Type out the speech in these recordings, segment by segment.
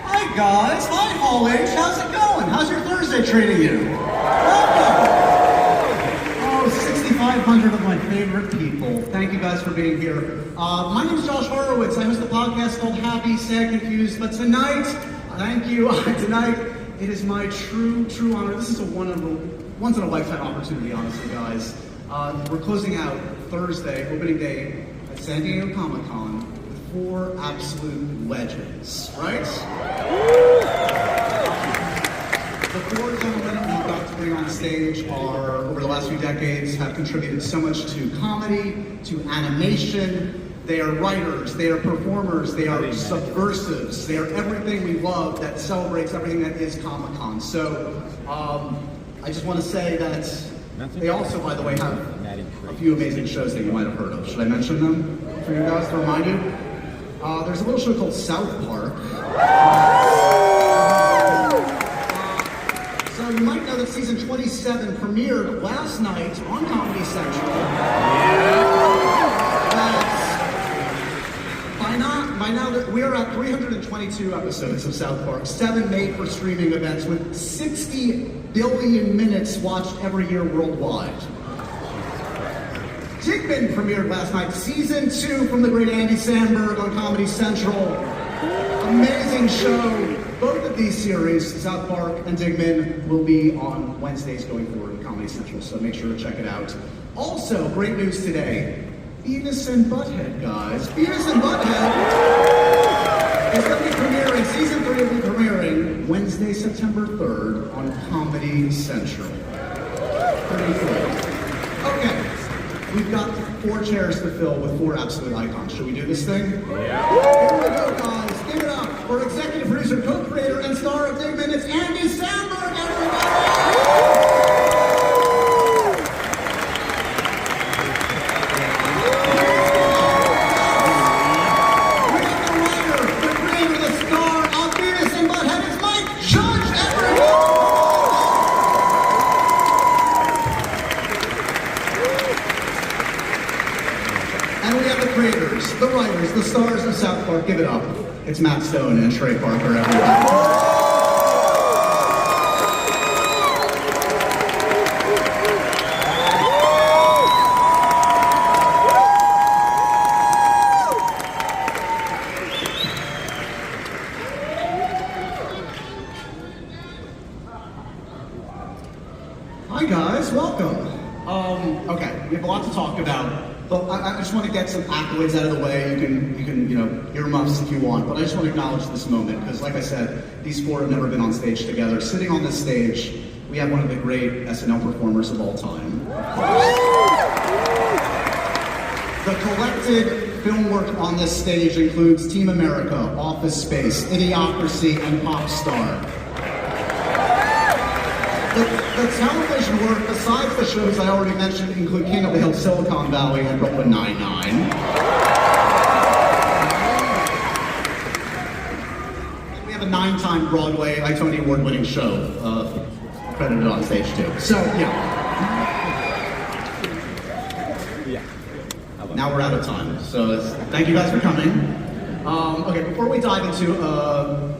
Hi guys, hi Hall H, how's it going? How's your Thursday treating you? Welcome! Oh, 6,500 of my favorite people. Thank you guys for being here. My name is Josh Horowitz. I host a podcast called Happy, Sad, Confused. But tonight, thank you, tonight it is my true honor. This is a once-in-a-lifetime opportunity, honestly, guys. We're closing out Thursday, opening day at San Diego Comic-Con with 4 absolute legends, right? The 4 gentlemen we've got to bring on stage are, over the last few decades, have contributed so much to comedy, to animation. They are writers, they are performers, they are subversives, they are everything we love that celebrates everything that is Comic-Con. So, I just want to say that they also, by the way, have a few amazing shows that you might have heard of. Should I mention them for you guys to remind you? There's a little show called South Park. So you might know that season 27 premiered last night on Comedy Central. By now, we are at 322 episodes of South Park, 7 made for streaming events with 60 billion minutes watched every year worldwide. Digman premiered last night, season 2 from the great Andy Samberg on Comedy Central. Amazing show. Both of these series, South Park and Digman, will be on Wednesdays going forward on Comedy Central, so make sure to check it out. Also, great news today. Beavis and Butt-Head, guys. Beavis and Butt-Head is going to be premiering, season 3 will be premiering Wednesday, September 3rd on Comedy Central. Pretty cool. Okay, we've got 4 chairs to fill with 4 absolute icons. Should we do this thing? Yeah. Here we go, guys. Give it up for executive producer, co-creator, and star of Digman. It's Andy Samberg, everybody! The writers, the stars of South Park, give it up. It's Matt Stone and Trey Parker, everybody. Hi guys, welcome. Okay, we have a lot to talk about. But I just want to get some accolades out of the way. You can, earmuffs if you want. But I just want to acknowledge this moment because, like I said, these 4 have never been on stage together. Sitting on this stage, we have one of the great SNL performers of all time. Of course. The collected film work on this stage includes Team America, Office Space, Idiocracy, and Pop Star. The television work, besides the shows I already mentioned, include King of the Hill, Silicon Valley, and Brooklyn Nine-Nine. And we have a 9-time Broadway Tony Award-winning show credited on stage too. So, yeah. Now we're out of time. So thank you guys for coming. Okay, before we dive into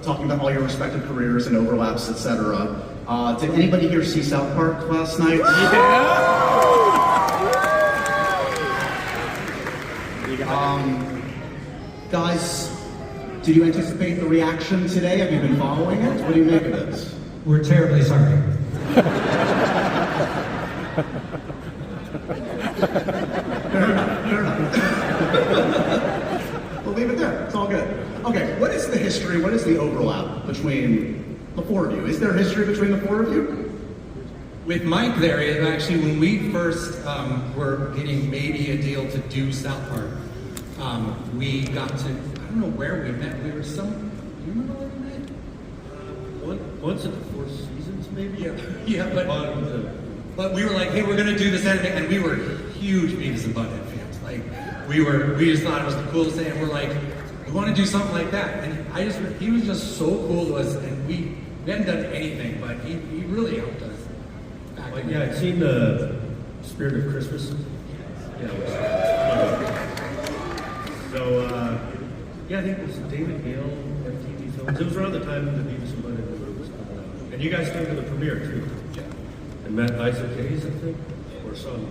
talking about all your respective careers and overlaps, etc., did anybody here see South Park last night? Yeah! Guys, did you anticipate the reaction today? Have you been following it? What do you make of it? We're terribly sorry. Fair enough. We'll leave it there. It's all good. Okay, what is the history, what is the overlap between the 4 of you? Is there history between the 4 of you? With Mike there, actually, when we first were getting maybe a deal to do South Park, we got to, I don't know where we met. We were do you remember where we met? Once at the 4 Seasons, maybe? Yeah, but we were like, hey, we're going to do this anime, and we were huge Beavis and Butt-Head fans. Like, we just thought it was the coolest thing, and we're like, we want to do something like that. And he was just so cool to us, and we hadn't done anything, but he really helped us. I'd seen the Spirit of Christmas. Yeah, I think it was David Gale, MTV Films. It was around the time that the Beavis and Butt-Head movie was coming out. And you guys came to the premiere, too. Yeah. And met Isaac Hayes, I think, or some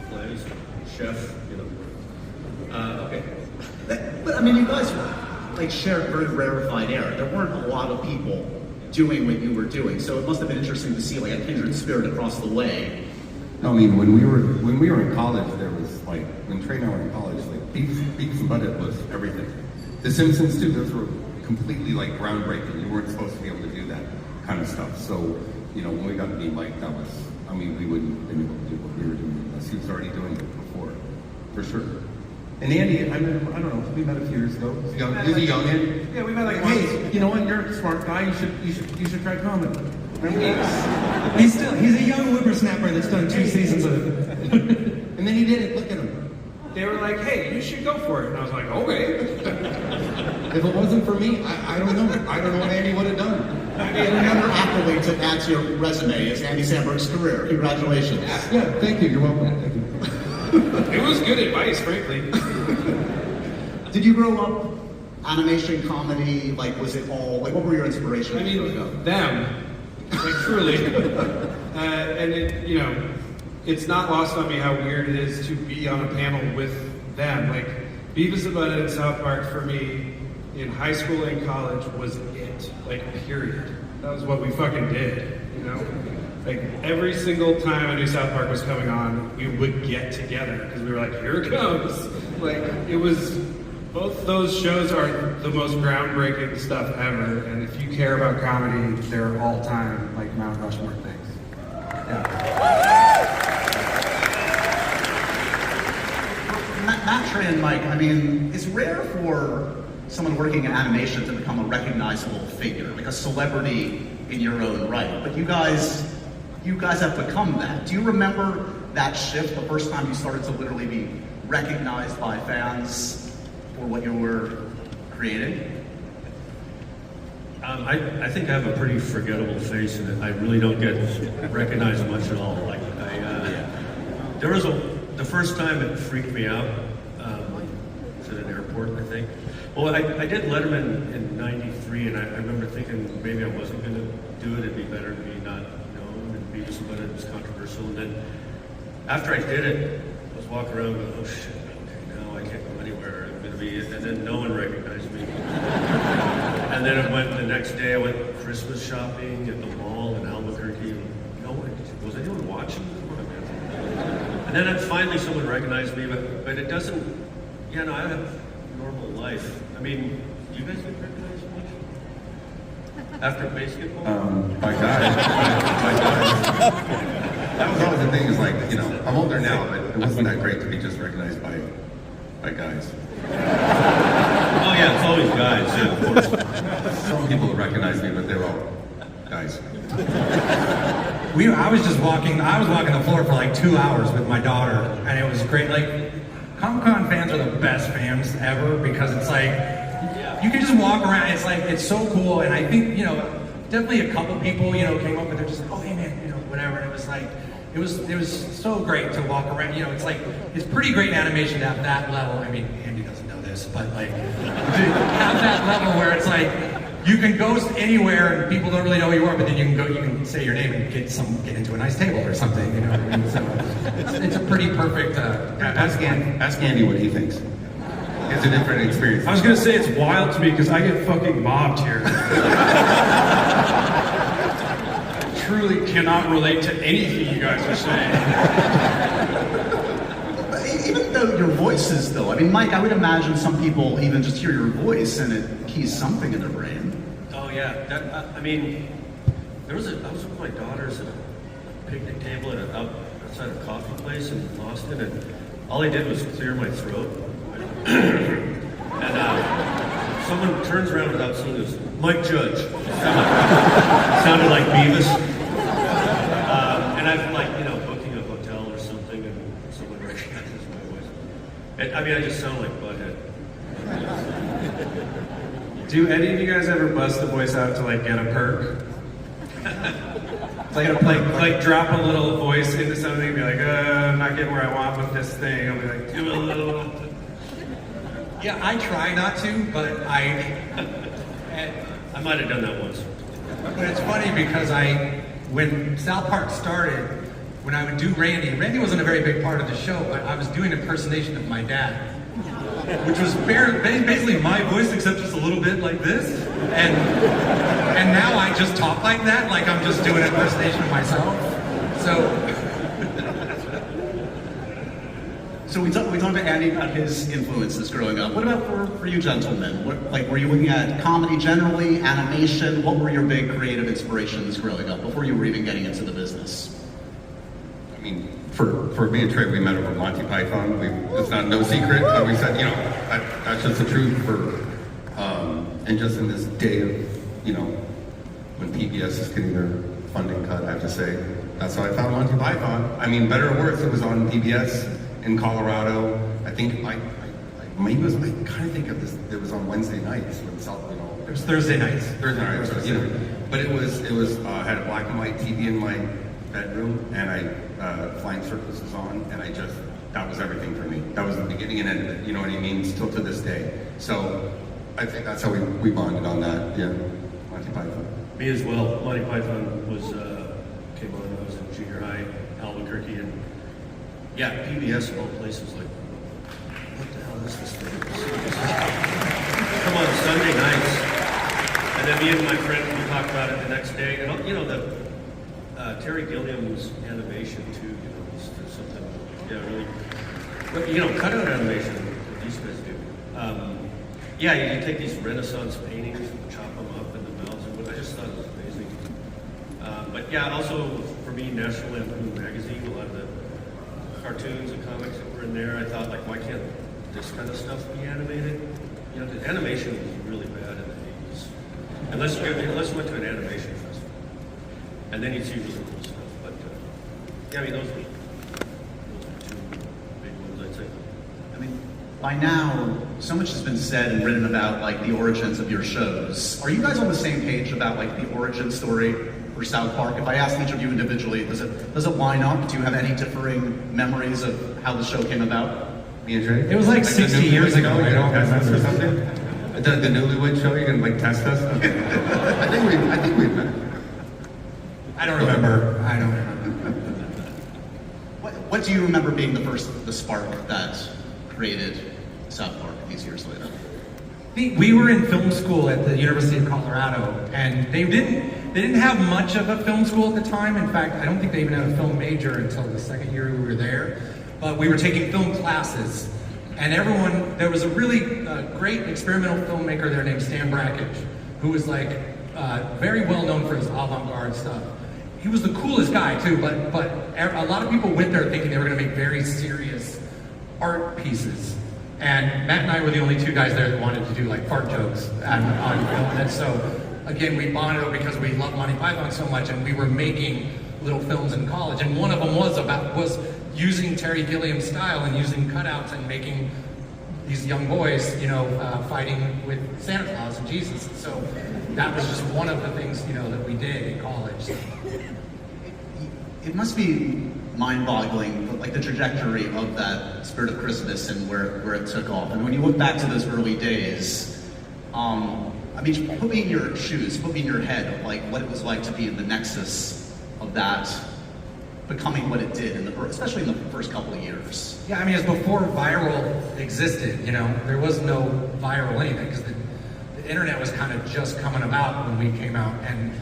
plays, chef, you know. Okay. But I mean, you guys like shared very rarefied air. There weren't a lot of people doing what you were doing, so it must have been interesting to see like a kindred spirit across the way. No, I mean, when we were in college, there was like, when Trey and I were in college, like Beavis and Butt-Head was everything. The Simpsons too, those were completely like groundbreaking. You weren't supposed to be able to do that kind of stuff. So, you know, when we got to be Mike, that was, I mean, we wouldn't have been able to do what we were doing unless he was already doing it before, for sure. And Andy, I don't know, we met a few years ago. He's a young Andy. Yeah, we met like Hey, you know what? You're a smart guy. You should try comedy. He's a young whippersnapper that's done 2 seasons of it. And then he did it. Look at him. They were like, hey, you should go for it. And I was like, okay. If it wasn't for me, I don't know. I don't know what Andy would have done. And another accolade to add to your resume is Andy Samberg's career. Congratulations. Yeah, thank you. You're welcome. Thank you. It was good advice, frankly. Did you grow up animation, comedy? Like, was it all, like, what were your inspirations? I mean, them, like truly. And it, you know, it's not lost on me how weird it is to be on a panel with them. Like, Beavis and Butt-Head and South Park for me in high school and college was it. Like, period. That was what we fucking did, you know? Like, every single time I knew South Park was coming on, we would get together because we were like, here it comes. Like, it was, both those shows are the most groundbreaking stuff ever. And if you care about comedy, they're all time, like, Mount Rushmore things. Matt, Trey, and Mike, I mean, it's rare for someone working in animation to become a recognizable figure, like a celebrity in your own right. But you guys have become that. Do you remember that shift, the first time you started to literally be recognized by fans for what you were creating? I think I have a pretty forgettable face, and I really don't get recognized much at all. Like, there was the first time it freaked me out. Was at an airport, I think. Well, I did Letterman in '93, and I remember thinking maybe I wasn't going to do it. It'd be better to be not known, and Beavis and Butt-Head was controversial. And then after I did it, I was walking around going, oh shit, okay, now I can't go anywhere. I'm going to be, and then no one recognized me. And then it went the next day. I went Christmas shopping at the mall in Albuquerque. No one was anyone watching? And then finally someone recognized me, but it doesn't. Yeah, no, I have a normal life. I mean, do you guys get recognized much after basketball? By guys. That was always the thing. Is like, you know, I'm older now, but it wasn't that great to be just recognized by guys. Oh yeah, it's always guys. Yeah, of course. Some people recognize me, but they're all guys. I was walking the floor for like 2 hours with my daughter, and it was great. Like, Comic-Con fans are the best fans ever because it's like, you can just walk around, it's like, it's so cool, and I think, you know, definitely a couple people, you know, came up and they're just like, oh hey man, you know, whatever, and it was like, it was so great to walk around, you know, it's like, it's pretty great animation to have that level. I mean, Andy doesn't know this, but like, to have that level where it's like, you can go anywhere and people don't really know who you are, but then you can say your name and get into a nice table or something, you know what I mean? So it's a pretty perfect. Ask Andy what he thinks. It's a different experience. I was gonna say it's wild to me because I get fucking mobbed here. Truly cannot relate to anything you guys are saying. Even though your voices, though, I mean, Mike, I would imagine some people even just hear your voice and it keys something in their brain. Oh yeah, I mean, I was with my daughters at a picnic table outside a coffee place in Boston, and all I did was clear my throat. And someone turns around without seeing this. Mike Judge. Sounded like Beavis. And I've like, you know, booking a hotel or something, and someone recognizes my voice. I mean, I just sound like Butthead. Do any of you guys ever bust the voice out to like get a perk? like drop a little voice into something and be like, I'm not getting where I want with this thing. I'll be like, do a little. Yeah, I try not to, but I might have done that once. but it's funny because when South Park started, when I would do Randy wasn't a very big part of the show, but I was doing impersonation of my dad, which was basically my voice, except just a little bit like this. And now I just talk like that, like I'm just doing impersonation of myself. So we talked to Andy about his influences growing up. What about for you gentlemen? Were you looking at comedy generally, animation? What were your big creative inspirations growing up before you were even getting into the business? I mean, for me and Trey, we met over Monty Python. It's not no secret, but we said, that's just the truth. And just in this day of, when PBS is getting their funding cut, I have to say, that's how I found Monty Python. I mean, better or worse, it was on PBS in Colorado. I think I kind of think of this. It was on Wednesday nights when It was Thursday nights. Thursday nights, but it was had a black and white TV in my bedroom, and Flying Circus was on, and that was everything for me. That was the beginning and end of it. You know what I mean? Still to this day. So I think that's how we bonded on that. Yeah, Monty Python. Me as well. Monty Python came on when I was in junior high, Albuquerque, and yeah, PBS of all places, like, what the hell is this thing? Come on Sunday nights, and then me and my friend, we talked about it the next day, and Terry Gilliam's animation too, is something, really, but cutout animation, what these guys do. You take these Renaissance paintings and chop them up into mouths, and I just thought it was amazing. But yeah, also for me, National Lampoon magazine, a lot of the cartoons and comics that were in there, I thought, like, why can't this kind of stuff be animated? The animation was really bad in the 80s. Unless you went to an animation festival. And then you'd see really cool stuff. But, those are two big ones, I'd say. I mean, by now, so much has been said and written about, like, the origins of your shows. Are you guys on the same page about, like, the origin story for South Park? If I ask each of you individually, does it line up? Do you have any differing memories of how the show came about? Me and Trey? It was like 60 years ago. I don't test us or something. The Newlywed Show. You're gonna test us? Okay. I think we met. I don't remember. What do you remember being the spark that created South Park these years later? We were in film school at the University of Colorado, and they didn't have much of a film school at the time. In fact, I don't think they even had a film major until the second year we were there. But we were taking film classes, and there was a really great experimental filmmaker there named Stan Brakhage, who was very well known for his avant-garde stuff. He was the coolest guy too, but a lot of people went there thinking they were going to make very serious art pieces. And Matt and I were the only two guys there that wanted to do like fart jokes on film. And so, again, we bonded because we loved Monty Python so much, and we were making little films in college. And one of them was using Terry Gilliam's style and using cutouts and making these young boys, fighting with Santa Claus and Jesus. So that was just one of the things, that we did in college. It must be mind-boggling, like the trajectory of that Spirit of Christmas and where it took off. And when you look back to those early days, put me in your shoes, put me in your head of like what it was like to be in the nexus of that becoming what it did, especially in the first couple of years. Yeah, it's before viral existed, there was no viral anything, because the internet was kind of just coming about when we came out, and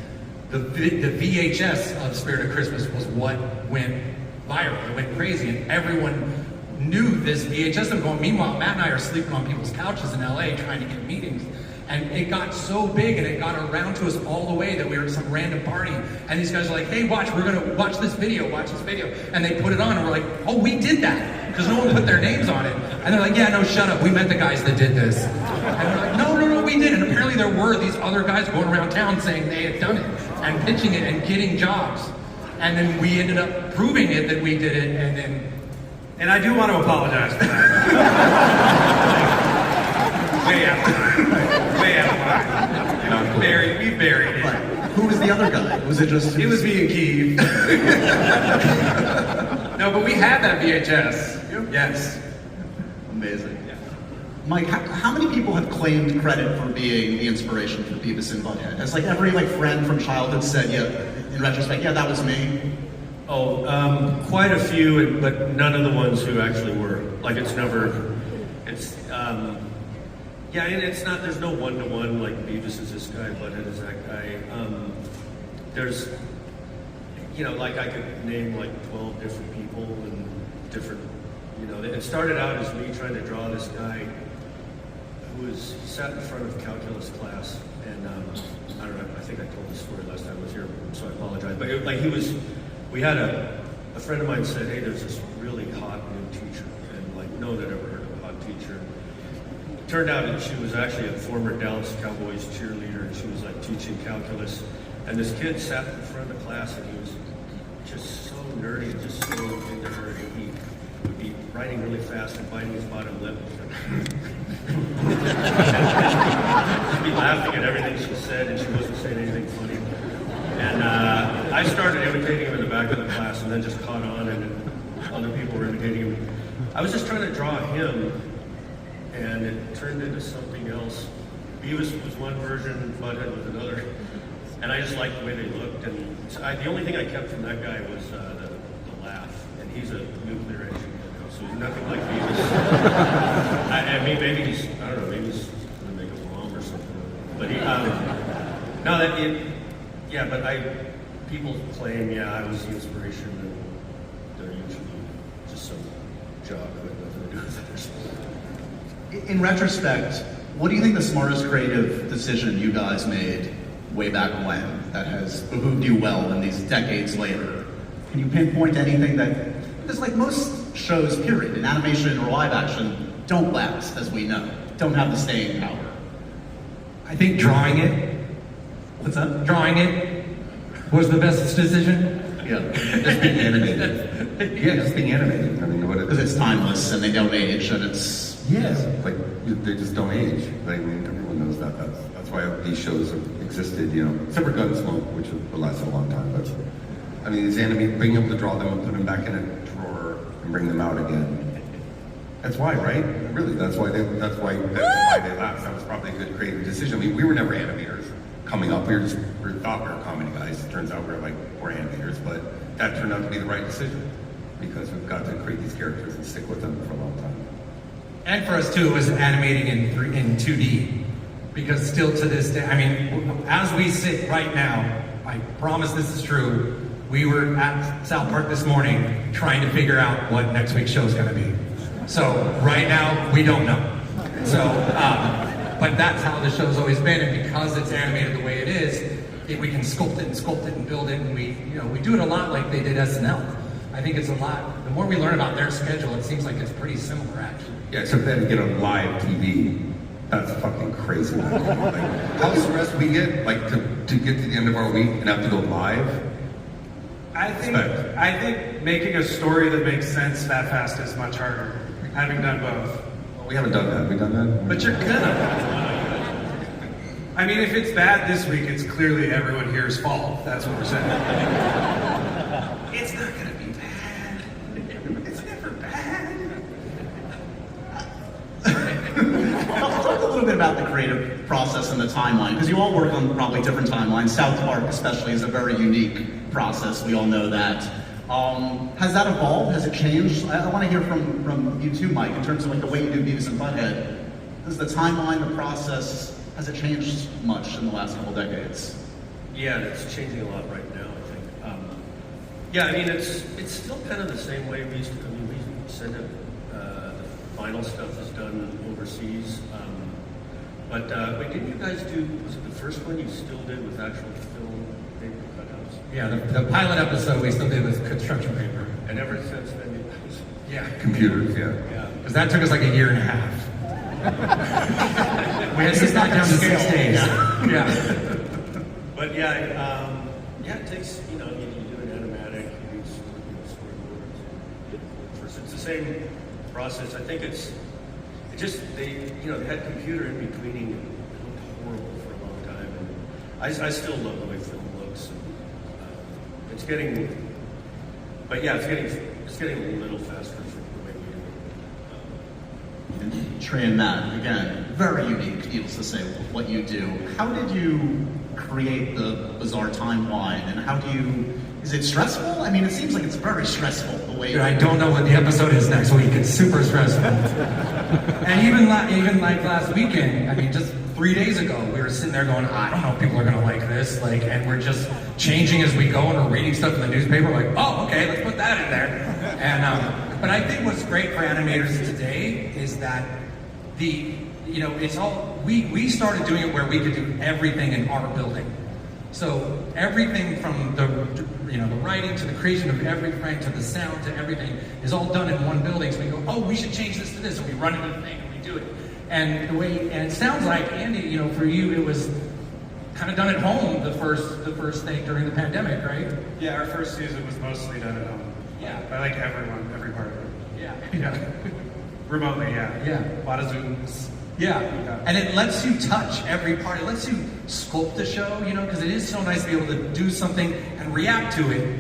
the VHS of Spirit of Christmas was what went viral. It went crazy, and everyone knew this VHS of going. Meanwhile, Matt and I are sleeping on people's couches in LA trying to get meetings. And it got so big, and it got around to us all the way that we were at some random party, and these guys are like, hey, we're gonna watch this video. And they put it on, and we're like, oh, we did that, because no one put their names on it. And they're like, yeah, no, shut up, we met the guys that did this. And we're like, no, we did. And apparently there were these other guys going around town saying they had done it, and pitching it, and getting jobs. And then we ended up proving it that we did it, and I do want to apologize for that. Way out of line. We buried it. But who was the other guy? Was it just... It was me and Keith. No, but we had that VHS. Yep. Yes. Amazing. Mike, how many people have claimed credit for being the inspiration for Beavis and Butt-Head? Has like every like friend from childhood said, yeah, in retrospect, yeah, that was me? Oh, quite a few, but none of the ones who actually were. Like, it's never, it's, yeah, and it's not, there's no one-to-one, like Beavis is this guy, Butt-Head is that guy. There's, you know, like I could name like 12 different people and different, you know, it started out as me trying to draw this guy who was, he sat in front of calculus class, and I don't know, I think I told this story last time I was here, so I apologize, but like he was, we had a friend of mine said, hey, there's this really hot new teacher, and like no one had ever heard of a hot teacher. It turned out that she was actually a former Dallas Cowboys cheerleader, and she was like teaching calculus, and this kid sat in front of the class, and he was just so nerdy, just so into her, and he would be writing really fast and biting his bottom lip. He'd be laughing at everything she said, and she wasn't saying anything funny. And I started imitating him in the back of the class, and then just caught on, and other people were imitating him. I was just trying to draw him, and it turned into something else. Beavis was one version, Butt-Head was another. And I just liked the way they looked, and the only thing I kept from that guy was the laugh. And he's a nuclear engineer, so he's nothing like Beavis. I mean, maybe he's, I don't know, maybe he's gonna make a bomb or something. But he, no, that it, yeah, but people claim, yeah, I was the inspiration, and they're usually just some jock who had nothing to do with it. In retrospect, what do you think the smartest creative decision you guys made way back when that has behooved you well in these decades later? Can you pinpoint anything that, because like most shows, period, in animation or live action, don't last, as we know, don't have the staying power? I think drawing it. What's that? Drawing it was the best decision. Yeah. Just being animated. Yeah, just being animated. I mean, what it Because it's timeless and they don't age and it's... like they just don't age. I mean, everyone knows that. That's why these shows have existed, you know, except for Gunsmoke, which will last a long time. But I mean, these animated, being able to draw them and put them back in a drawer and bring them out again. That's why, right? Really, that's why they last. That was probably a good creative decision. I mean, we were never animators coming up. We thought we were comedy guys. It turns out we're animators, but that turned out to be the right decision because we've got to create these characters and stick with them for a long time. And for us too, it was animating in 2D. Because still to this day, I mean, as we sit right now, I promise this is true, we were at South Park this morning trying to figure out what next week's show is going to be. So right now, we don't know. So, but that's how the show's always been, and because it's animated the way it is, we can sculpt it and build it, and we do it a lot like they did SNL. I think it's a lot, the more we learn about their schedule, it seems like it's pretty similar actually. Yeah, except then to get on live TV. That's fucking crazy. Like, how stressed we get, like to get to the end of our week and have to go live. I think making a story that makes sense that fast is much harder. Having done both. Well, we haven't done that. Have we done that? But you're gonna. I mean, if it's bad this week, it's clearly everyone here's fault. That's what we're saying. It's not gonna be bad. It's never bad. Talk a little bit about the creative process and the timeline, because you all work on probably different timelines. South Park especially is a very unique process, we all know that. Has that evolved? Has it changed? I want to hear from you too, Mike, in terms of like the way you do Beavis and Butt-Head. Has the timeline, the process, has it changed much in the last couple decades? Yeah, it's changing a lot right now, I think. Yeah, I mean, it's still kind of the same way we used to, we send it, the final stuff is done overseas. But wait, didn't you guys do, was it the first one you still did with actual film paper cutouts? Yeah, the pilot episode we still did with construction paper. And ever since then, Yeah. Computers, yeah. yeah. Because that took us like a year and a half. We had to start down to 6 days. Yeah. But yeah, it takes, you do an animatic, you do storyboards. It's the same process. I think they had computer in betweening and it looked horrible for a long time. And I still love the way film looks. And, it's getting a little faster for the way we do it. Trey and Matt, again, very unique, needless to say, what you do. How did you create the bizarre timeline, and how do you, is it stressful? I mean, it seems like it's very stressful the way. Dude, I don't know what the episode is next week. It's super stressful. And even like last weekend, I mean, just 3 days ago, we were sitting there going, I don't know if people are gonna like this, like, and we're just changing as we go, and we're reading stuff in the newspaper, like, oh, okay, let's put that in there. And but I think what's great for animators today is that it's all, we started doing it where we could do everything in our building. So everything from the writing to the creation of every frame to the sound to everything is all done in one building. So we go, oh, we should change this to this, and we run into the thing and we do it. And it sounds like, Andy, for you it was kind of done at home the first thing during the pandemic, right? Yeah, our first season was mostly done at home. Yeah. By like every part of it. Yeah. Remotely, yeah. Yeah. A lot of Zooms. Yeah, and it lets you touch every part. It lets you sculpt the show, because it is so nice to be able to do something and react to it.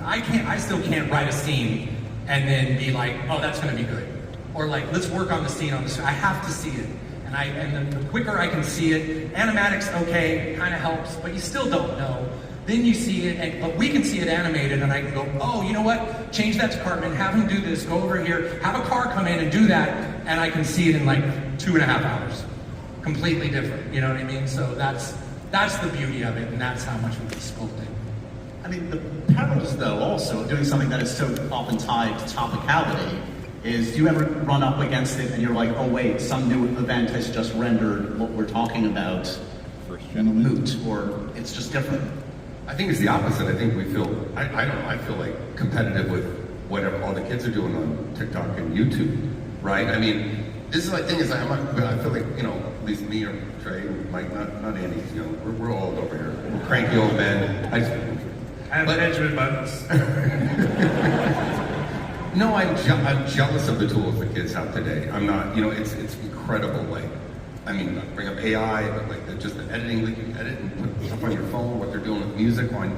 I still can't write a scene and then be like, oh, that's going to be good, or like, let's work on the scene on this. I have to see it, and the quicker I can see it, animatics, okay, kind of helps, but you still don't know. Then you see it, but we can see it animated, and I can go, oh, you know what? Change that to Cartman, have him do this, go over here, have a car come in and do that, and I can see it in like 2.5 hours. Completely different, you know what I mean? So that's the beauty of it, and that's how much we've sculpted. I mean, the perils, though, also of doing something that is so often tied to topicality is, do you ever run up against it and you're like, oh wait, some new event has just rendered what we're talking about moot, or it's just different? I think it's the opposite. I think we feel, I don't know, I feel like competitive with whatever all the kids are doing on TikTok and YouTube, right? I mean, this is my thing is, I feel like, at least me or Trey, Mike, not Andy, we're all over here. We're cranky old men. I have Benjamin Buttons. No, I'm jealous of the tools the kids have today. I'm not, it's incredible. Like, I mean, bring up AI, but like just the editing, like you can edit and put stuff on your phone, what they're doing with music on,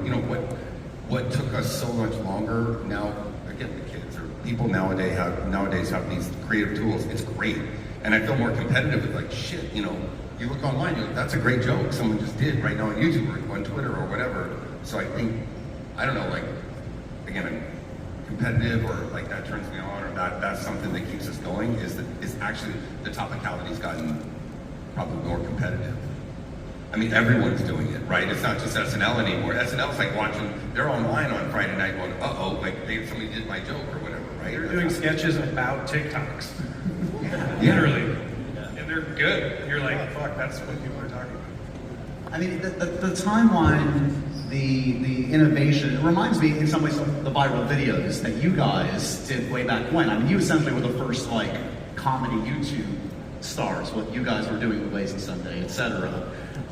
what took us so much longer. Now, again, the kids or people nowadays have these creative tools. It's great. And I feel more competitive with like, shit, you look online, you're like, that's a great joke someone just did right now on YouTube or on Twitter or whatever. So I think, I don't know, like, again, I'm competitive, or like that turns me on, or that's something that keeps us going, is actually the topicality's gotten probably more competitive. I mean, everyone's doing it, right? It's not just SNL anymore. SNL's like watching, they're online on Friday night going, uh-oh, like somebody did my joke or whatever, right? They're doing sketches about TikToks. Yeah. Literally. And they're good. And you're like, fuck, that's what people are talking about. I mean, the timeline, the innovation, it reminds me in some ways of the viral videos that you guys did way back when. I mean, you essentially were the first, like, comedy YouTube stars, what you guys were doing with Lazy Sunday, etc.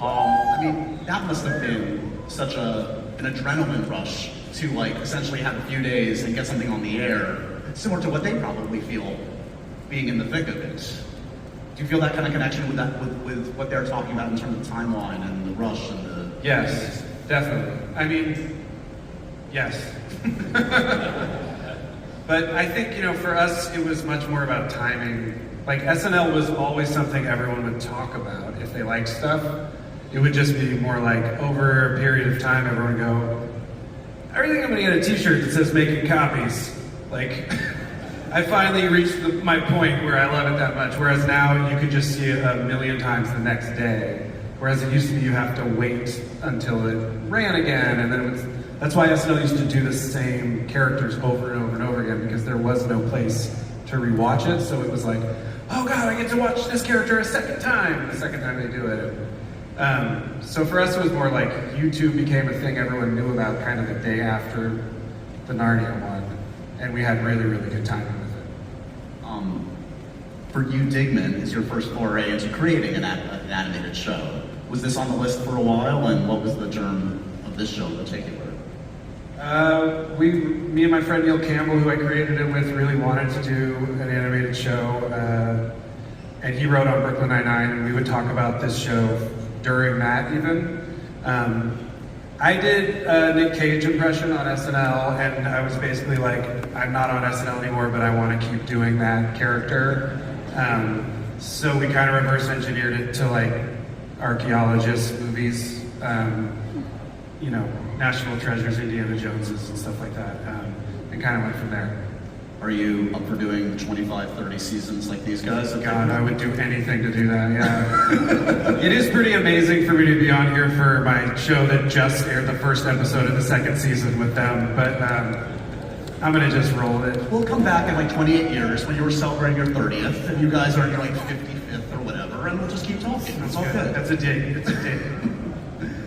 I mean, that must have been such an adrenaline rush to, like, essentially have a few days and get something on the air, similar to what they probably feel being in the thick of it. Do you feel that kind of connection with that, with what they're talking about in terms of timeline and the rush and the... Yes, definitely. I mean, yes. But I think, for us, it was much more about timing. Like, SNL was always something everyone would talk about if they liked stuff. It would just be more like, over a period of time, everyone would go, I really think I'm gonna get a t-shirt that says making copies. Like, I finally reached my point where I love it that much, whereas now you could just see it a million times the next day. Whereas it used to be you have to wait until it ran again, and then that's why SNL used to do the same characters over and over and over again, because there was no place to rewatch it, so it was like, oh god, I get to watch this character a second time, the second time they do it. So for us it was more like YouTube became a thing everyone knew about kind of the day after the Narnia one, and we had really, really good timing with it. For you, Digman is your first foray into creating an animated show. Was this on the list for a while, and what was the germ of this show in particular? Me and my friend Neil Campbell, who I created it with, really wanted to do an animated show, and he wrote on Brooklyn Nine-Nine, and we would talk about this show during that even. I did a Nick Cage impression on SNL, and I was basically like, I'm not on SNL anymore, but I want to keep doing that character. So we kind of reverse engineered it to like archaeologist movies, you know, National Treasures, Indiana Joneses, and stuff like that, and kind of went from there. Are you up for doing 25, 30 seasons like these guys? God, I would do anything to do that, yeah. It is pretty amazing for me to be on here for my show that just aired the first episode of the second season with them, but I'm gonna just roll with it. We'll come back in like 28 years when you were celebrating your 30th, and you guys are in your like 55th or whatever, and we'll just keep talking. That's all good. That's a dig. It's a dig.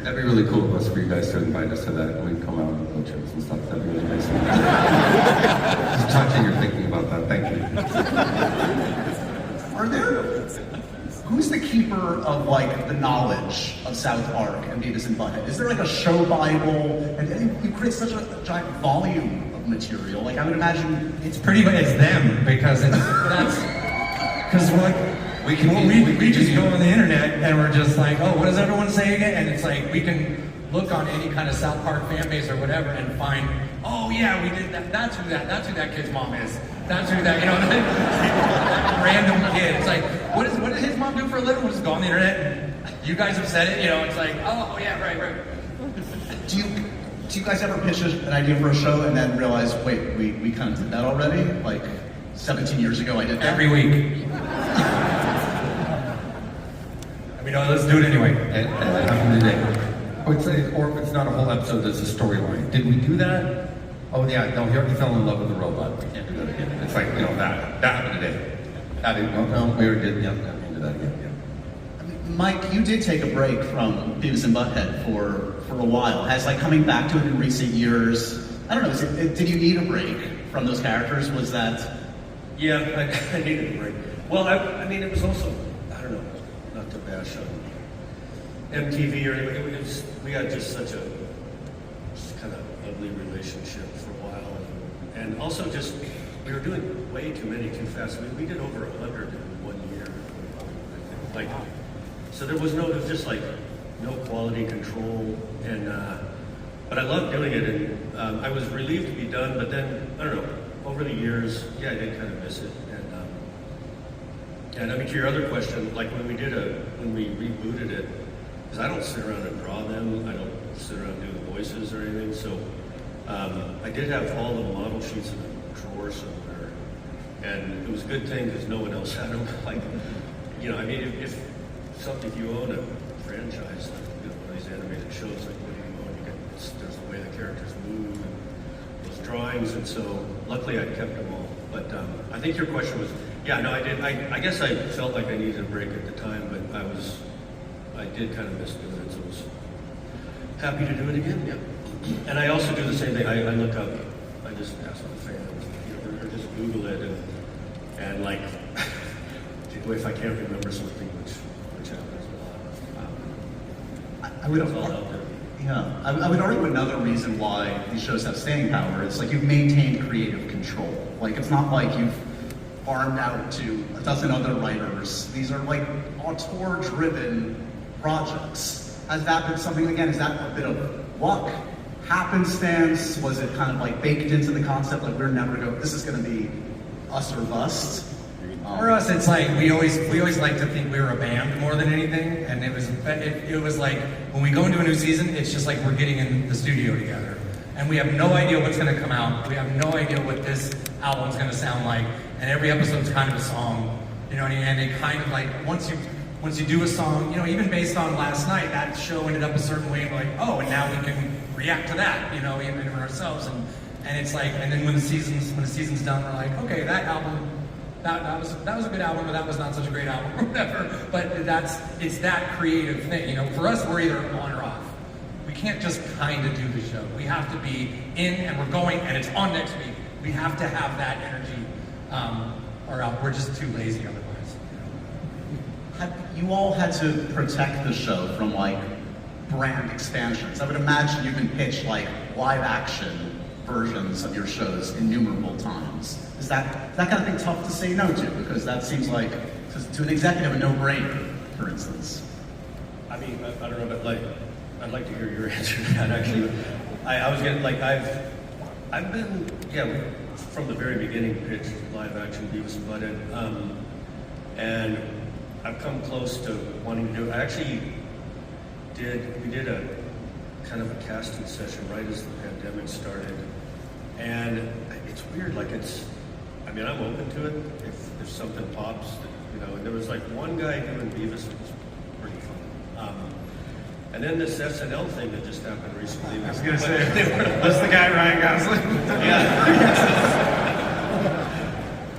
That'd be really cool of us for you guys to invite us to that, and we'd come out and go trips and stuff. That'd be really nice. Just touching you're thinking about that. Thank you. Are there? Who's the keeper of like the knowledge of South Park and Beavis and Butthead? Is there like a show bible? And you create such a giant volume of material. Like I would imagine It's pretty much it's them because that's because we're like we just go on the internet and we're just like, oh, what does everyone say again? And it's like we can look on any kind of South Park fan base or whatever and find, oh yeah, we did that. That's who that kid's mom is. That's who that, you know, random kid. It's like, what did his mom do for a living? We'll just go on the internet and you guys have said it, you know, it's like, oh yeah, right. do you guys ever pitch an idea for a show and then realize, wait, we kind of did that already? Like 17 years ago I did that? Every week. I mean, let's do it anyway. And that happened today. I would say, or if it's not a whole episode, there's a storyline. Did we do that? Oh yeah, no, he already fell in love with the robot. We can't do that again. It's like, you know, that happened today. That didn't, no, we already did, yeah, we can't do that again. Yeah. I mean, Mike, you did take a break from Beavis and Butthead for a while. Has like coming back to it in recent years, I don't know, did you need a break from those characters? Was that? Yeah, I needed a break. Well, I mean, it was also, I don't know, not to bash on MTV or anything. We had just such a kind of ugly relationship for a while. And also just, we were doing way too many too fast. I mean, we did over 100 in 1 year. Like, so there was just like no quality control. And, but I loved doing it. And I was relieved to be done, but then, I don't know, over the years, yeah, I did kind of miss it. And I mean, to your other question, like when we rebooted it, because I don't sit around and draw them, I don't sit around and do the voices or anything, so I did have all the model sheets in a drawer somewhere, and it was a good thing because no one else had them. Like, you know, I mean, if you own a franchise, like, you know, one of these animated shows, like what do you own? There's the way the characters move and those drawings, and so luckily I kept them all. But I think your question was, yeah, no, I did. I guess I felt like I needed a break at the time, but I did kind of miss doing it, so I was happy to do it again, yeah. And I also do the same thing. I look up, I just ask my fans, you know, or just Google it, and like, if I can't remember something, which happens a lot. I would it's all out there. Yeah, I would argue another reason why these shows have staying power is like you've maintained creative control. Like it's not like you've farmed out to a dozen other writers. These are like auteur-driven projects. Has that been something, again, is that a bit of luck, happenstance? Was it kind of like baked into the concept, like this is gonna be us or bust? For us, it's like we always like to think we were a band more than anything, and it was like when we go into a new season, it's just like we're getting in the studio together, and we have no idea what's going to come out. We have no idea what this album's going to sound like, and every episode's kind of a song, you know what I mean? And they kind of like once you do a song, you know, even based on last night, that show ended up a certain way, and we're like, oh, and now we can react to that, you know, even ourselves, and it's like, and then when the season's done, we're like, okay, that album. That was a good album, but that was not such a great album, or whatever. But it's that creative thing, you know. For us, we're either on or off. We can't just kind of do the show. We have to be in, and we're going, and it's on next week. We have to have that energy, or we're just too lazy otherwise. Have you all had to protect the show from like brand expansions? I would imagine you've been pitched like live action versions of your shows innumerable times. Is that kind of thing tough to say no to? Because that seems like, to an executive, a no-brainer, for instance. I mean, I don't know, but like, I'd like to hear your answer to that, actually. I was getting, like, I've been, yeah, from the very beginning pitched live action Beavis and Butt-Head. And I've come close to wanting to do it. We did a kind of a casting session right as the pandemic started. And it's weird, like I'm open to it if something pops, and there was like one guy doing Beavis, it was pretty fun. And then this SNL thing that just happened recently. I was going to say, that's the guy Ryan Gosling? Yeah.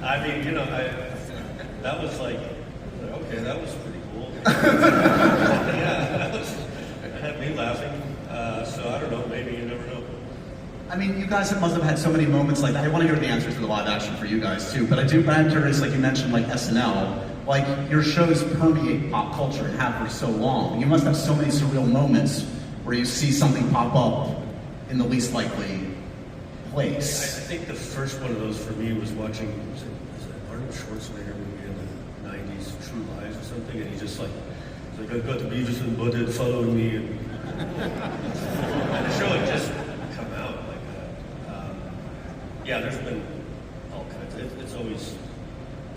I mean, that was like, okay, that was pretty cool. Yeah, that had me laughing. So I don't know, maybe you never know. I mean, you guys must have had so many moments like that. I want to hear the answers to the live action for you guys too, but I'm curious, like you mentioned, like SNL, like your shows permeate pop culture and have for so long. You must have so many surreal moments where you see something pop up in the least likely place. I think the first one of those for me was watching, was it Arnold Schwarzenegger movie in the 90s, True Lies or something, and he's just like, I've got the Beavis and Butt-Head following me, and the show had just come out like that. Yeah, there's been all kinds. It's always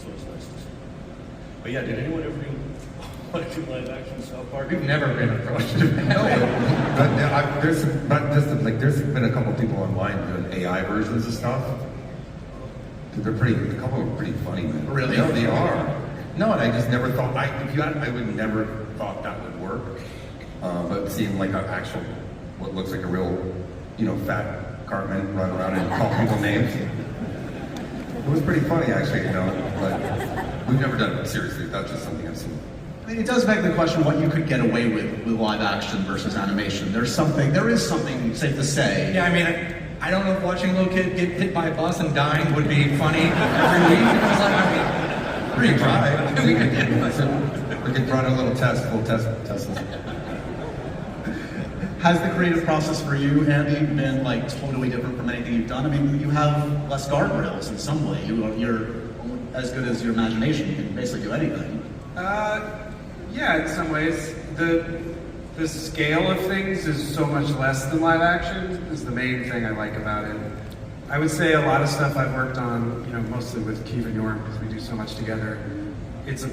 nice to see. But yeah, did anyone ever want to do live action South Park? We've never been approached. There's been a couple people online doing AI versions of stuff. A couple are pretty funny, man. Really? No, they are. No, and I just never thought, I would never thought that would work. But seeing like an actual, what looks like a real, fat Cartman run around and call people names. It was pretty funny actually, but we've never done it seriously. That's just something I've seen. I mean, it does beg the question what you could get away with live action versus animation. There is something safe to say. Yeah, I mean, I don't know if watching a little kid get hit by a bus and dying would be funny every week. It was like, we could try. We could run a little test. Has the creative process for you, Andy, been like totally different from anything you've done? I mean, you have less guardrails in some way. You're as good as your imagination. You can basically do anything. Yeah, in some ways. The scale of things is so much less than live action is the main thing I like about it. I would say a lot of stuff I've worked on, mostly with Keith and Yorn, because we do so much together. It's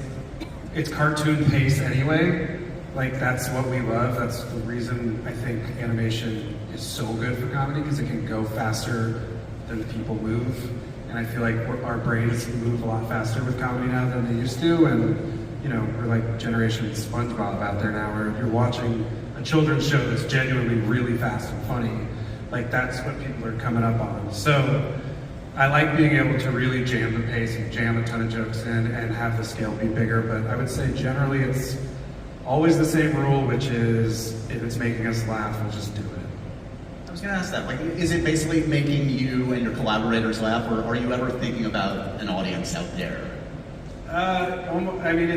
cartoon pace anyway. Like, that's what we love. That's the reason I think animation is so good for comedy, because it can go faster than people move. And I feel like our brains move a lot faster with comedy now than they used to. And, we're like Generation SpongeBob out there now, where you're watching a children's show that's genuinely really fast and funny. Like, that's what people are coming up on. So I like being able to really jam the pace and jam a ton of jokes in and have the scale be bigger. But I would say generally it's always the same rule, which is if it's making us laugh, we'll just do it. I was going to ask that. Like, is it basically making you and your collaborators laugh, or are you ever thinking about an audience out there? I mean,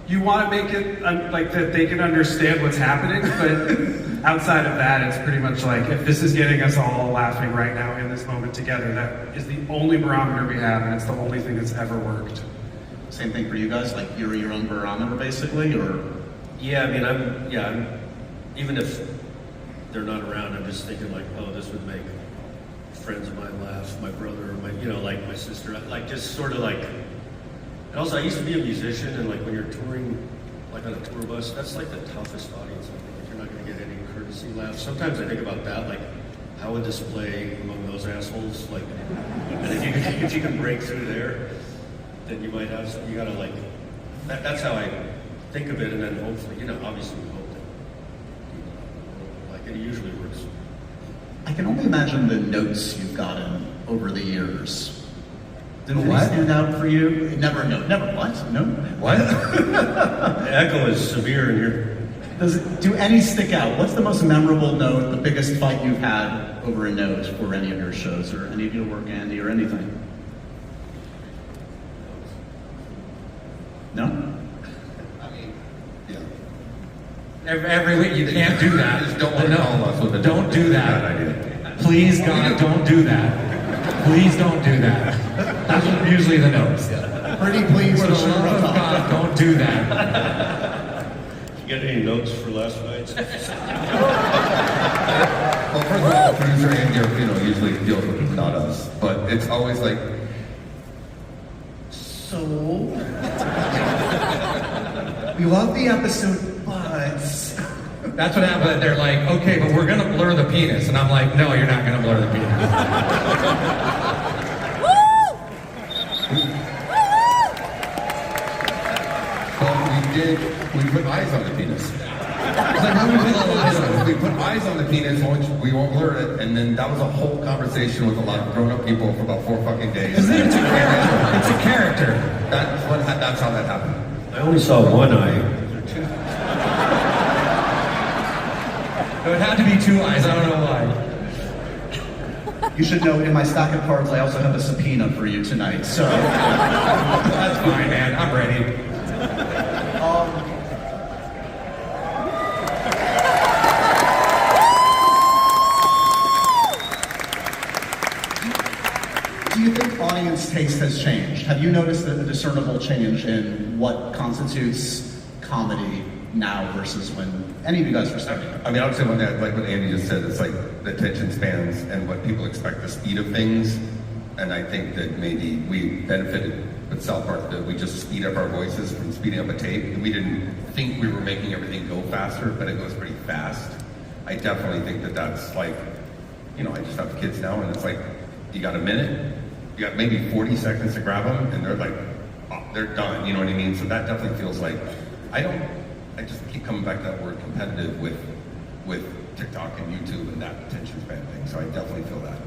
you want to make it like that they can understand what's happening, but outside of that, it's pretty much like, if this is getting us all laughing right now in this moment together, that is the only barometer we have, and it's the only thing that's ever worked. Same thing for you guys? Like, you're your own barometer, basically, or? Yeah, I mean, I'm even if they're not around, I'm just thinking like, oh, this would make friends of mine laugh, my brother, like my sister, like just sort of like. And also, I used to be a musician, and like when you're touring, like on a tour bus, that's like the toughest audience. I think, like, you're not going to get any courtesy laughs. Sometimes I think about that, like how would this play among those assholes? Like, and if you can break through there, then you might have some. You gotta like. That's how I think of it, and then hopefully, obviously we hope that like it usually works. I can only imagine the notes you've gotten over the years. Did any What? stand out for you? Never what? No? What? The echo is severe in here. Do any stick out? What's the most memorable note, the biggest fight you've had over a note for any of your shows, or any of your work, Andy, or anything? No? I mean, yeah. Every week, you can't do that. Just don't want to call us with a Don't do that. bad idea. Please, God, don't do that. Please don't do that. That's usually the notes. Pretty please, For the love of God, don't do that. You got any notes for last night? Well, first of all, producer Andy usually deals with not us, but it's always like So, we love the episode, but That's what happened. They're like, okay, but we're gonna blur the penis, and I'm like, no, you're not gonna blur the penis. We put eyes on the penis. It's like, how do we put all eyes on it? We put eyes on the penis, we won't blur it, and then that was a whole conversation with a lot of grown-up people for about 4 fucking days. It's a character. It's a character. That's how that happened. I only saw one eye. So it had to be 2 eyes. I don't know why. you should know in my stack of cards, I also have a subpoena for you tonight. So, That's fine, man. I'm ready. do you think audience taste has changed? Have you noticed a discernible change in what constitutes comedy now versus when any of you guys were starting? I mean, I would say like what Andy just said, it's like the attention spans and what people expect, the speed of things. And I think that maybe we benefited with South Park that we just speed up our voices from speeding up a tape. And we didn't think we were making everything go faster, but it goes pretty fast. I definitely think that that's like, I just have kids now, and it's like, you got a minute, you got maybe 40 seconds to grab them, and they're like, they're done, you know what I mean? So that definitely feels like, I just keep coming back to that word competitive with TikTok and YouTube and that attention span thing. So I definitely feel that.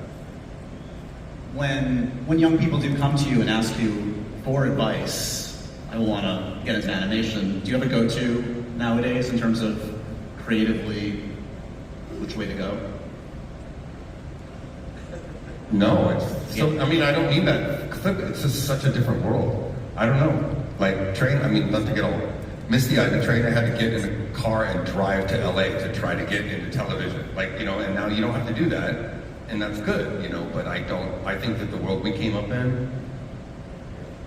When young people do come to you and ask you for advice, I want to get into animation. Do you have a go-to nowadays in terms of creatively which way to go? No, I don't mean that. It's just such a different world. I don't know. Like, not to get all misty-eyed, the train I had to get in a car and drive to LA to try to get into television. And now you don't have to do that, and that's good, but I think that the world we came up in,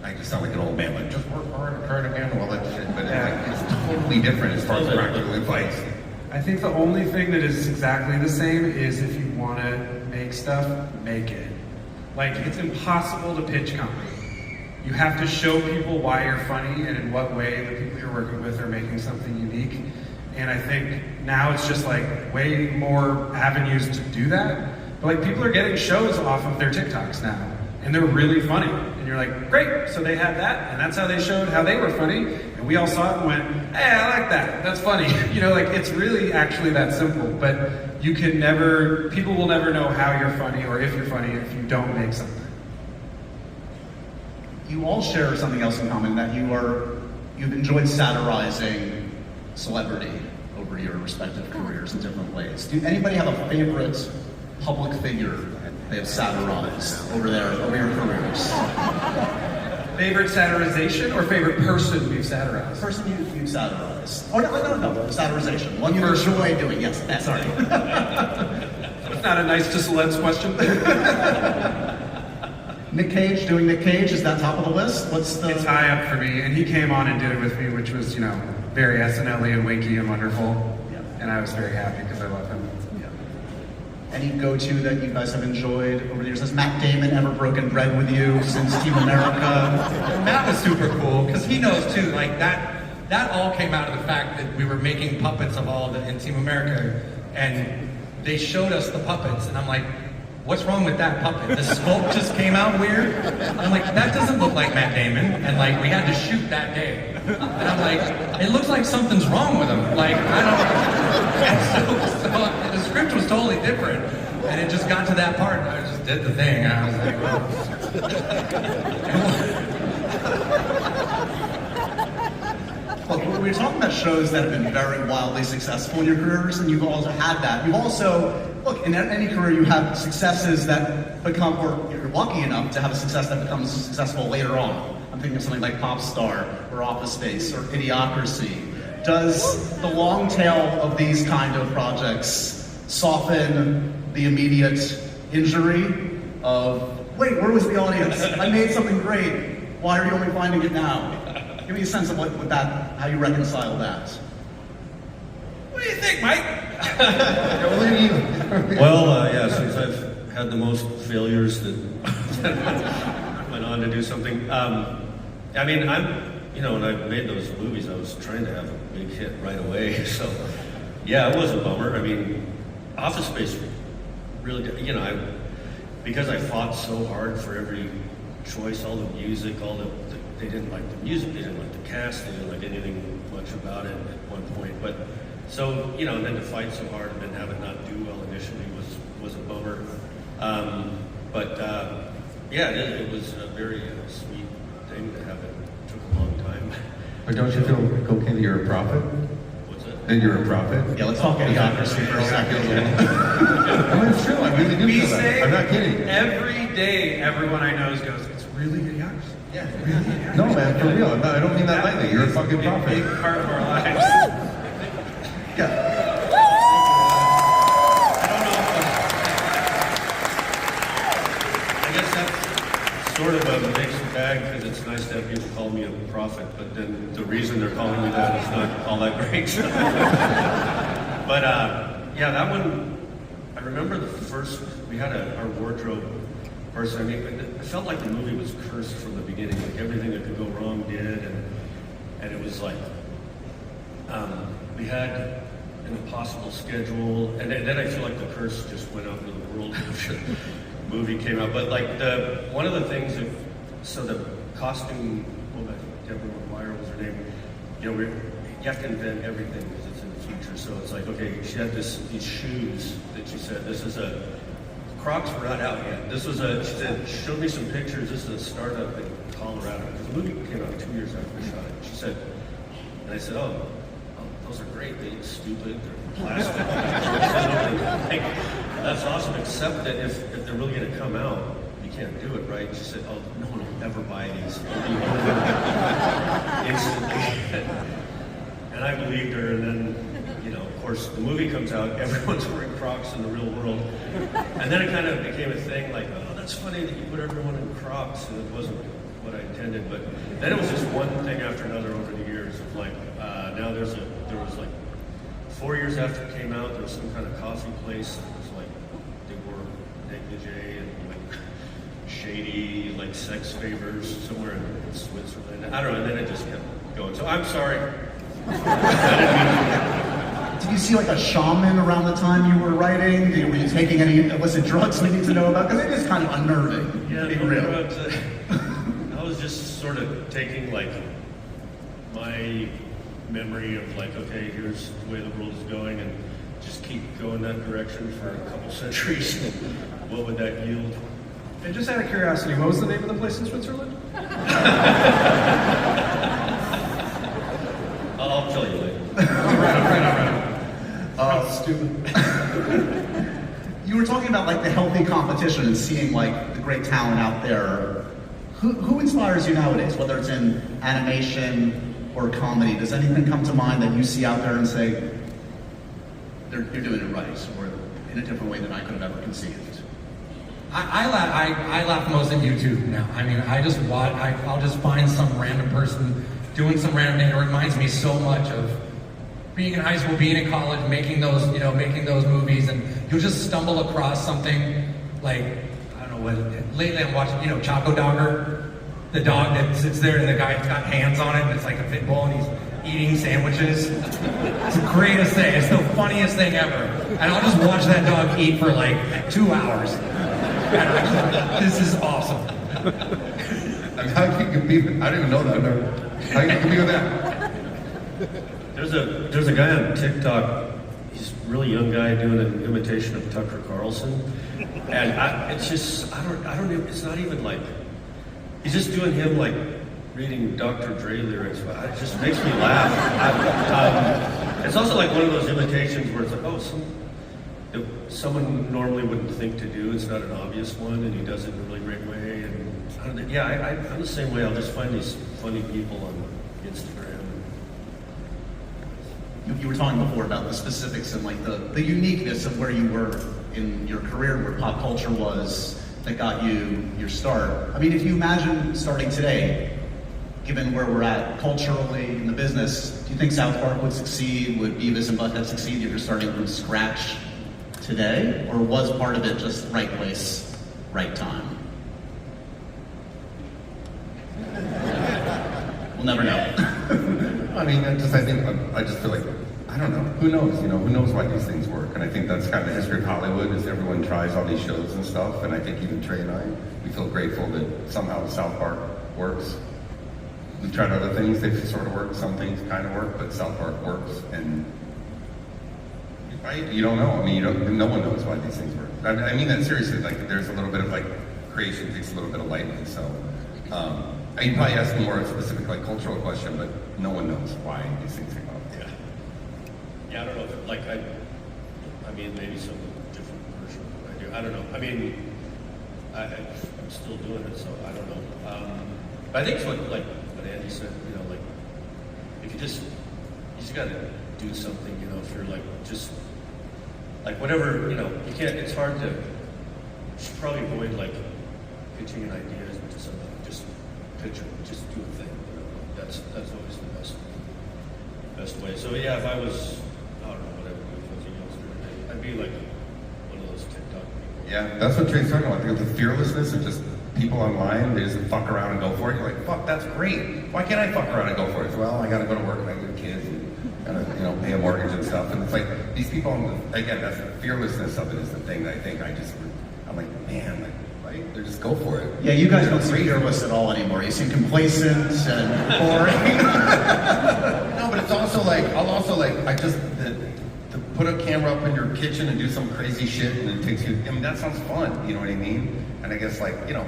I just sound like an old man, like, just work hard and try to handle all that shit, but it's totally different as far as practical advice. I think the only thing that is exactly the same is if you want to make stuff, make it. Like, it's impossible to pitch comedy. You have to show people why you're funny and in what way the people you're working with are making something unique. And I think now it's just like way more avenues to do that. But like, people are getting shows off of their TikToks now, and they're really funny. And you're like, great, so they had that, and that's how they showed how they were funny. And we all saw it and went, hey, I like that, that's funny. It's really actually that simple. But people will never know how you're funny or if you're funny if you don't make something. You all share something else in common, that you've enjoyed satirizing celebrity over your respective careers in different ways. Do anybody have a favorite public figure they have satirized over your careers? Favorite satirization or favorite person we've satirized? Person you've satirized. Oh, no, satirization. One you enjoy doing, yes, sorry. That's not a nice to celebs question. Nick Cage, doing Nick Cage, is that top of the list? It's high up for me, and he came on and did it with me, which was, very SNL-y and winky and wonderful. Yeah. And I was very happy because I love him. Any go-to that you guys have enjoyed over the years? Has Matt Damon ever broken bread with you since Team America? Matt was super cool because he knows too. Like that all came out of the fact that we were making puppets of all in Team America, and they showed us the puppets, and I'm like, what's wrong with that puppet? The sculpt just came out weird. And I'm like, that doesn't look like Matt Damon, and like we had to shoot that day. And I'm like, it looks like something's wrong with him. Like, I don't. And so the script was totally different, and it just got to that part, and I just did the thing, and I was like, well. Look, we're talking about shows that have been very wildly successful in your careers, and you've also had that. You've also, in any career, you have successes that become, or you're lucky enough to have a success that becomes successful later on. I'm thinking of something like Pop Star, or Office Space, or Idiocracy. Does the long tail of these kind of projects soften the immediate injury of, wait, where was the audience? I made something great. Why are you only finding it now? Give me a sense of how you reconcile that. What do you think, Mike? Since I've had the most failures that went on to do something, I mean, when I made those movies, I was trying to have a big hit right away. So, yeah, it was a bummer. I mean, Office Space really did, because I fought so hard for every choice, all the music, they didn't like the music, they didn't like the cast, they didn't like anything much about it at one point. But so, and then to fight so hard and then have it not do well initially was a bummer. Yeah, it was a very sweet thing to have. It took a long time. But don't you feel okay that you're a prophet? What's that? That you're a prophet? Yeah, let's talk idiocracy for a second. I mean, it's true. I really do We feel that. say I'm not kidding. every day, everyone I know goes, it's really idiocracy. Yeah, really idiocracy. No, man, for real. I don't mean that lightly. You're a fucking Big prophet. part of our lives. Yeah. I guess that's sort of a mixed bag because it's nice to have people call me a prophet, but then the reason they're calling me that is not all that great. But yeah, that one, I remember we had our wardrobe person. I mean, it felt like the movie was cursed from the beginning, like everything that could go wrong did, and it was like, we had an impossible schedule, and then I feel like the curse just went out into the world after the movie came out. But like one of the things the costume woman, Deborah McGuire was her name, you have to invent everything because it's in the future. So it's like, okay, she had these shoes that she said, Crocs were not out yet. She said, showed me some pictures, this is a startup in Colorado, because the movie came out 2 years after we shot it. She said, and I said, oh, those are great, they look stupid, they're plastic. Like, that's awesome, except that if they're really gonna come out, you can't do it, right? She said, oh, no one will ever buy these. They'll be over instantly. And I believed her, and then, of course, the movie comes out, everyone's wearing Crocs in the real world. And then it kind of became a thing like, oh, that's funny that you put everyone in Crocs, and it wasn't what I intended. But then it was just one thing after another over the years of like, now there was like 4 years after it came out, there was some kind of coffee place that was like, they wore negligee and like shady, like sex favors somewhere in Switzerland. I don't know, and then it just kept going. So I'm sorry. Did you see like a shaman around the time you were writing? Were you taking any illicit drugs we need to know about? Because it is kind of unnerving. Yeah, to be real. I was just sort of taking like my memory of like, okay, here's the way the world is going, and just keep going that direction for a couple centuries. What would that yield? And just out of curiosity, what was the name of the place in Switzerland? I'll tell you later. All right. Stupid. You were talking about like the healthy competition and seeing like the great talent out there. Who inspires you nowadays, whether it's in animation or comedy? Does anything come to mind that you see out there and say, you're doing it right, or in a different way than I could have ever conceived? I laugh most at YouTube now. I mean, I'll just find some random person doing some random thing. It reminds me so much of being in high school, being in college, making those movies, and you'll just stumble across something like, I don't know what, lately I'm watching, Choco Dogger, the dog that sits there and the guy's got hands on it and it's like a pit bull and he's eating sandwiches. It's the greatest thing, it's the funniest thing ever. And I'll just watch that dog eat for like 2 hours. And I'm just like, this is awesome. How can you compete? I didn't even know that. How can you compete with that? There's a guy on TikTok. He's a really young guy doing an imitation of Tucker Carlson, and it's not even like he's just doing him like reading Dr. Dre lyrics. It just makes me laugh. It's also like one of those imitations where it's like, that someone normally wouldn't think to do. It's not an obvious one, and he does it in a really great way. And I'm the same way. I'll just find these funny people on Instagram. You were talking before about the specifics and like the uniqueness of where you were in your career, where pop culture was, that got you your start. I mean, if you imagine starting today, given where we're at culturally in the business, do you think South Park would succeed? Would Beavis and Butt-Head succeed if you're starting from scratch today? Or was part of it just right place, right time? never know. I mean, I just feel like, I don't know. Who knows? You know, who knows why these things work? And I think that's kind of the history of Hollywood, is everyone tries all these shows and stuff. And I think even Trey and I, we feel grateful that somehow South Park works. We've tried other things, they've sort of worked. Some things kind of work, but South Park works. And you don't know. I mean, no one knows why these things work. I mean that seriously. Like, there's a little bit of like creation takes a little bit of lightning. So I'd probably ask more a specific like cultural question, but no one knows why these things come up. Yeah, I don't know if I mean, maybe some different version of what I do. I don't know. I mean, I'm still doing it, so I don't know. But I think it's what Andy said, you know, like, if you just got to do something, you know, if you're like, just, like, whatever, you know, you can't, it's hard to, you should probably avoid, like, pitching an idea as much as something, just pitch it, just do a thing, you know, that's always the best way. So, yeah, if I was, I don't know, whatever, if I was a youngster, I'd be like one of those TikTok people. Yeah, that's what Trey's talking about. The fearlessness of just people online, they just fuck around and go for it. You're like, fuck, that's great. Why can't I fuck around and go for it? Well, I gotta go to work and I got kids and gotta, you know, pay a mortgage and stuff. And it's like, these people, again, that's the fearlessness of it is the thing that I think I'm like, man, like, right? They just go for it. Yeah, you guys don't seem fearless at all anymore. You seem complacent and boring. No, but it's also like, to put a camera up in your kitchen and do some crazy shit and it takes you, I mean, that sounds fun, you know what I mean? And I guess, like, you know,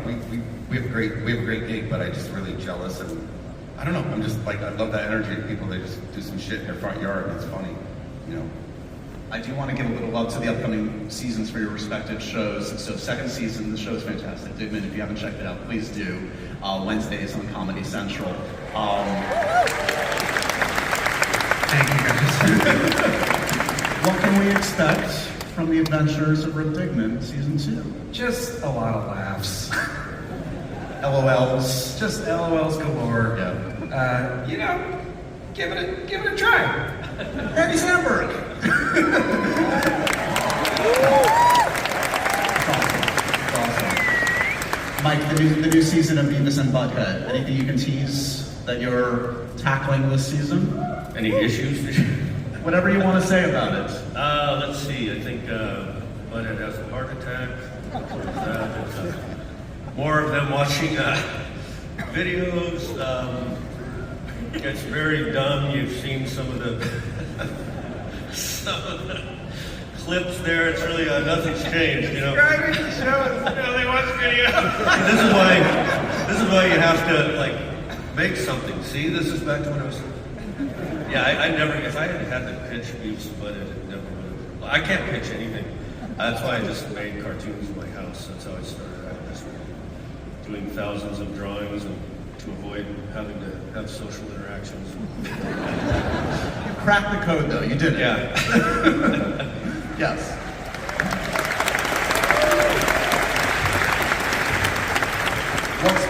we have a great gig, but I just really jealous and I don't know, I'm just like, I love that energy of people that just do some shit in their front yard and it's funny, you know. I do want to give a little love to the upcoming seasons for your respective shows. So second season, the show is fantastic. Digman, if you haven't checked it out, please do. Wednesdays on Comedy Central. Thank you, guys. What can we expect from the adventures of Rip Digman season 2? Just a lot of laughs. LOLs. Just LOLs galore. Yeah. You know, give it a try. Andy Samberg. Awesome. Mike, the new season of Beavis and Butt-Head. Anything you can tease that you're tackling this season? Any issues? Whatever you want to say about it. Let's see. I think Butthead has a heart attack. More of them watching videos. It's very dumb. You've seen some of the clips there. It's really nothing's changed. You know. Driving the shows. They watch videos. This is why you have to like make something. See, this is back to when I was. Yeah, I never. If I had had to pitch Beavis and Butt-Head, it never would have. I can't pitch anything. That's why I just made cartoons in my house. That's how I started. I was doing thousands of drawings and to avoid having to have social interactions. You cracked the code, though. You did it. Yeah. Yes.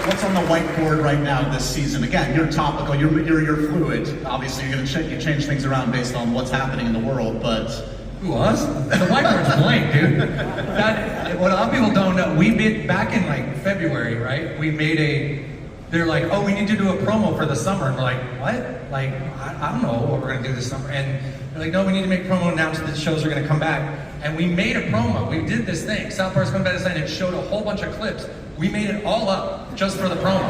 What's on the whiteboard right now this season? Again, you're topical. You're fluid. Obviously, you're going to change things around based on what's happening in the world. But Who, us? The whiteboard's blank, dude. What a lot of people don't know, we made, back in like February, right? They're like, oh, we need to do a promo for the summer. And we're like, what? Like, I don't know what we're gonna do this summer. And they're like, no, we need to make a promo, announce that shows are gonna come back. And we made a promo, we did this thing. South Park's coming back to sign, it showed a whole bunch of clips. We made it all up just for the promo.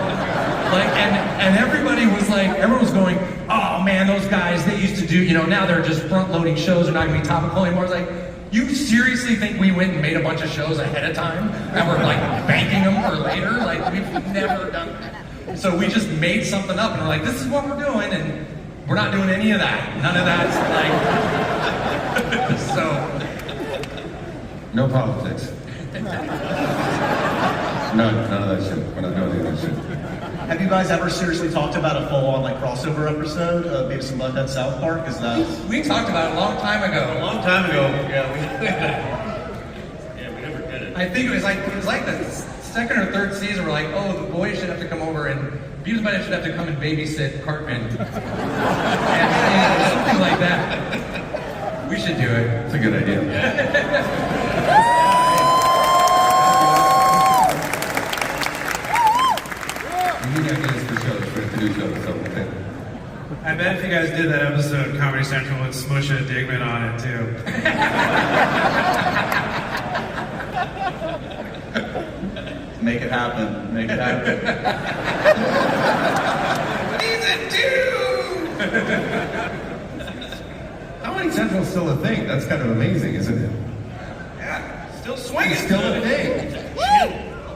Like, and everybody was like, everyone was going, oh man, those guys, they used to do, you know, now they're just front-loading shows, they're not gonna be topical anymore. It's like, you seriously think we went and made a bunch of shows ahead of time and we're like banking them for later? Like, we've never done that. So we just made something up and we're like, this is what we're doing, and we're not doing any of that. None of that's like, so. No politics. None of that shit. We're not doing any of that shit. have you guys ever seriously talked about a full-on like crossover episode of Beavis and Butt-Head South Park? Is that? We talked about it a long time ago. A long time ago. Yeah, we never did it. I think it was like the second or third season. We're like, oh, the boys should have to come over and Beavis and Butt-Head should have to come and babysit Cartman. and something like that. We should do it. It's a good idea. We need ideas for shows, but new show. So I bet if you guys did that episode, Comedy Central would smush a Digman on it too. Make it happen. Make it happen. Comedy Central's still a thing. That's kind of amazing, isn't it? Yeah, still swinging. It's still a thing.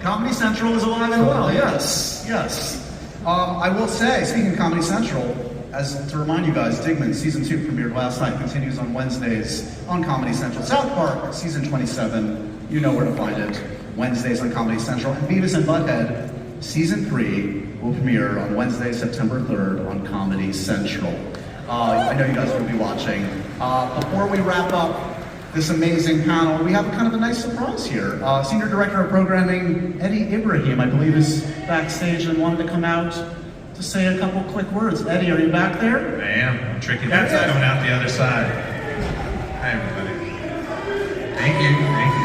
Comedy Central is alive and well, yes, yes. I will say, speaking of Comedy Central, as to remind you guys, Digman Season 2 premiered last night, continues on Wednesdays on Comedy Central. South Park, Season 27, you know where to find it, Wednesdays on Comedy Central. And Beavis and Butt-Head, Season 3 will premiere on Wednesday, September 3rd on Comedy Central. I know you guys will be watching. Before we wrap up this amazing panel, we have kind of a nice surprise here. Senior Director of Programming, Eddie Ibrahim, I believe, is backstage and wanted to come out to say a couple quick words. Eddie, are you back there? I am. I'm tricky that side, coming out the other side. Hi, everybody. Thank you. Thank you.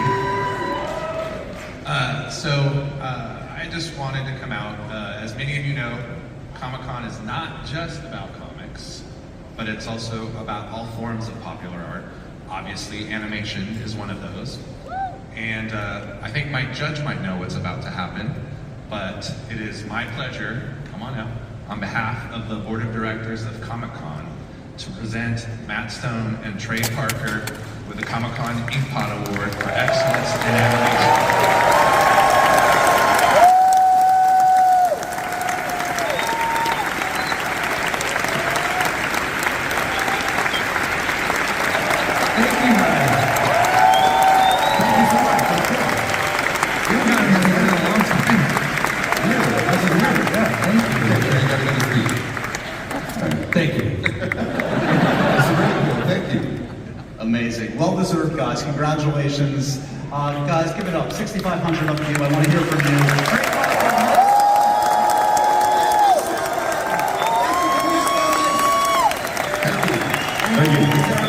I just wanted to come out. As many of you know, Comic-Con is not just about comics, but it's also about all forms of popular art. Obviously, animation is one of those. And I think my judge might know what's about to happen, but it is my pleasure, come on out, on behalf of the Board of Directors of Comic-Con, to present Matt Stone and Trey Parker with the Comic-Con Inkpot Award for Excellence in Animation. Thank you. Thank you. Amazing. Well-deserved, guys. Congratulations. Guys, give it up. 6,500 up to you. I want to hear from you. Thank you.